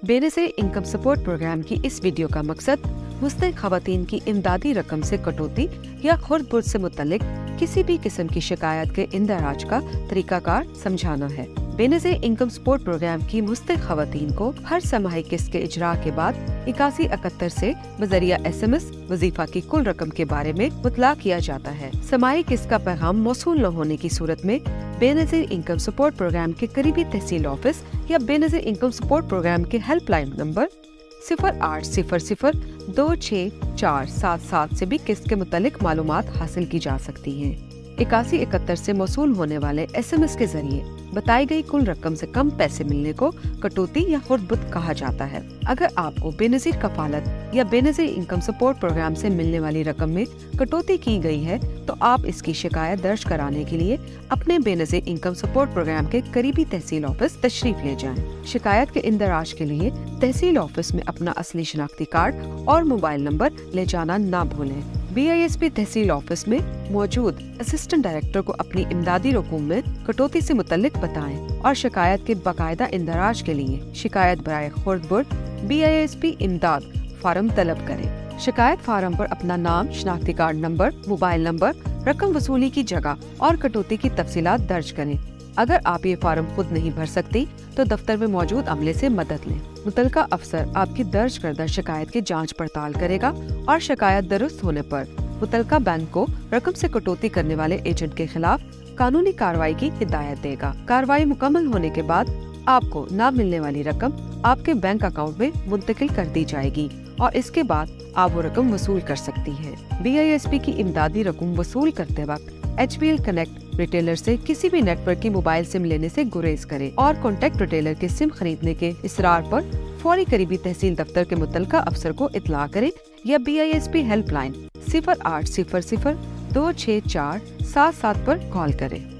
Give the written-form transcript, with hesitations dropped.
Benazir income support programme की इस video का मकसद मुस्तहिक़ ख़वातीन की इमदादी रकम से कटौती या खुर्द-बुर्द से मुतल्लिक किसी भी किस्म की शिकायत के इंदराज का तरीकाकार समझाना है। बेनज़ीर इनकम सपोर्ट प्रोग्राम की मुस्तहिक़ ख़वातीन को हर समाही किस्त के इजरा के बाद 8171 से बज़रिया SMS वजीफा की कुल रकम के बारे में मुतला किया जाता है। समाही किस्त का पैगाम मौसूल न होने की सूरत में बेनज़ीर इनकम सपोर्ट प्रोग्राम के करीबी तहसील ऑफिस या बेनज़ीर इनकम सपोर्ट प्रोग्राम के हेल्पलाइन नंबर 0800264777 से भी किस्त के मुतालिक मालूमात हासिल की जा सकती हैं। 8171 से मौसूल होने वाले SMS के जरिए बताई गई कुल रकम से कम पैसे मिलने को कटौती या खुर्द-बुर्द कहा जाता है। अगर आपको बेनज़ीर कफालत या बेनज़ीर इनकम सपोर्ट प्रोग्राम से मिलने वाली रकम में कटौती की गई है तो आप इसकी शिकायत दर्ज कराने के लिए अपने बेनज़ीर इनकम सपोर्ट प्रोग्राम के करीबी तहसील ऑफिस तशरीफ ले जाएं। शिकायत के इंदराज के लिए तहसील ऑफिस में अपना असली शनाख्ती कार्ड और मोबाइल नंबर ले जाना ना भूलें। BISP तहसील ऑफिस में मौजूद असिस्टेंट डायरेक्टर को अपनी इमदादी रकूम में कटौती से मुतल्लिक बताएं और शिकायत के बाकायदा इंदराज के लिए शिकायत बराए खुर्द-बुर्द BISP इमदाद फार्म तलब करें। शिकायत फार्म पर अपना नाम, शनाख्ती कार्ड नंबर, मोबाइल नंबर, रकम वसूली की जगह और कटौती की तफसीलात दर्ज करें। अगर आप ये फार्म खुद नहीं भर सकती तो दफ्तर में मौजूद अमले से मदद लें। मुतलका अफसर आपकी दर्ज करदा शिकायत की जांच पड़ताल करेगा और शिकायत दुरुस्त होने पर मुतलका बैंक को रकम से कटौती करने वाले एजेंट के खिलाफ कानूनी कार्रवाई की हिदायत देगा। कार्रवाई मुकम्मल होने के बाद आपको न मिलने वाली रकम आपके बैंक अकाउंट में मुंतकिल कर दी जाएगी और इसके बाद आप वो रकम वसूल कर सकती है। BISP की इमदादी रकम वसूल करते वक्त HBL कनेक्ट रिटेलर से किसी भी नेटवर्क की मोबाइल सिम लेने से गुरेज करें और कॉन्टैक्ट रिटेलर के सिम खरीदने के इसरार पर फौरी करीबी तहसील दफ्तर के मुतलका अफसर को इत्तला करें या BISP हेल्पलाइन 0800264777 पर कॉल करें।